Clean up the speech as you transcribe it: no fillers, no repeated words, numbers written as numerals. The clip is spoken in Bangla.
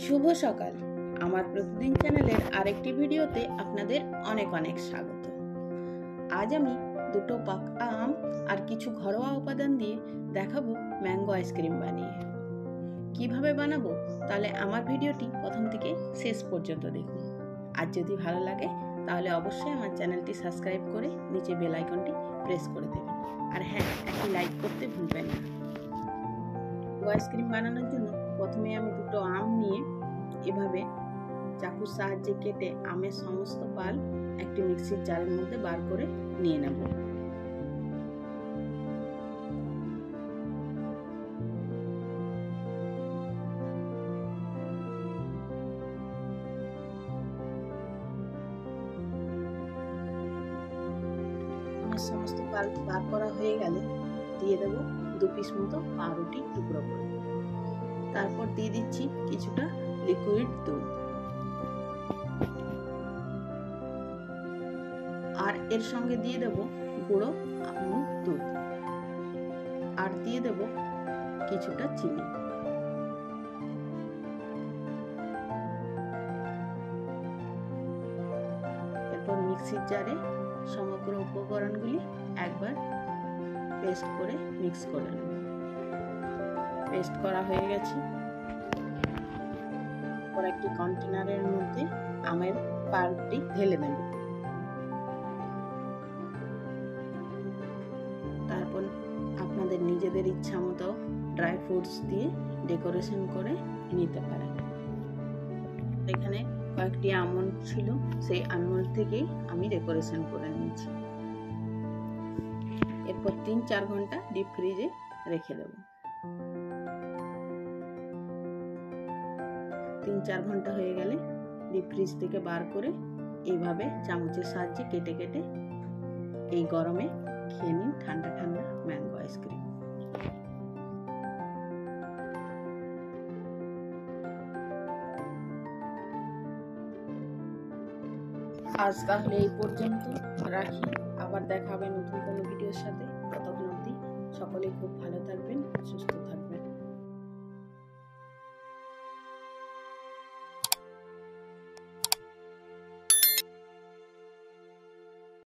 শুভ সকাল। আমার প্রতিদিন চ্যানেলের আরেকটি ভিডিওতে আপনাদের অনেক অনেক স্বাগত। আজ আমি দুটো পাকা আম আর কিছু ঘরোয়া উপাদান দিয়ে দেখাবো ম্যাঙ্গো আইসক্রিম বানিয়ে। কিভাবে বানাবো তাহলে আমার ভিডিওটি প্রথম থেকে শেষ পর্যন্ত দেখুন। আর যদি ভালো লাগে তাহলে অবশ্যই আমার চ্যানেলটি সাবস্ক্রাইব করে নিচে বেল আইকনটি প্রেস করে দেবেন। আর হ্যাঁ, একটি লাইক করতে ভুলবেন না। ম্যাঙ্গো আইসক্রিম বানানোর জন্য প্রথমে আমি দুটো আম নিয়ে এভাবে চাকুর সাহায্যে কেটে আমের সমস্ত পাল একটি মিক্সির জারের মধ্যে বার করে নিয়ে নেব। আমার সমস্ত পাল বার করা হয়ে গেলে দিয়ে দেব 2 পিস মতো পাউরুটি টুকরো করে। তারপর দিয়ে দিচ্ছি কিছুটা লিকুইড দুধ, আর এর সঙ্গে দিয়ে দেব গুঁড়ো আমুল দুধ, আর দিয়ে দেব কিছুটা চিনি। এরপর মিক্সির জারে সমগ্র উপকরণগুলি একবার পেস্ট করে মিক্স করে নেব। পেস্ট করা হয়ে গেছে। এরপর একটি কন্টেনারের মধ্যে আমের পাল্পটি ঢেলে দেব। তারপর আপনাদের নিজেদের ইচ্ছা মতো ড্রাই ফ্রুটস দিয়ে ডেকোরেশন করে নিতে পারেন। এখানে কয়েকটি আমন্ড ছিল, সেই আমন্ড থেকেই আমি ডেকোরেশন করে নিয়েছি। এরপর 3-4 ঘন্টা ডিপ ফ্রিজে রেখে দেব। 3-4 ঘন্টা হয়ে গেলে ডিপ ফ্রিজ থেকে বার করে এইভাবে চামচের সাহায্যে কেটে কেটে এই গরমে খেয়ে নিন ঠান্ডা ঠান্ডা ম্যাঙ্গো আইসক্রিম। আজ তাহলে এই পর্যন্ত রাখি, আবার দেখা হবে নতুন কোনো ভিডিওর সাথে। ততক্ষণ অবধি সকলেই খুব ভালো থাকবেন, সুস্থ থাকবেন।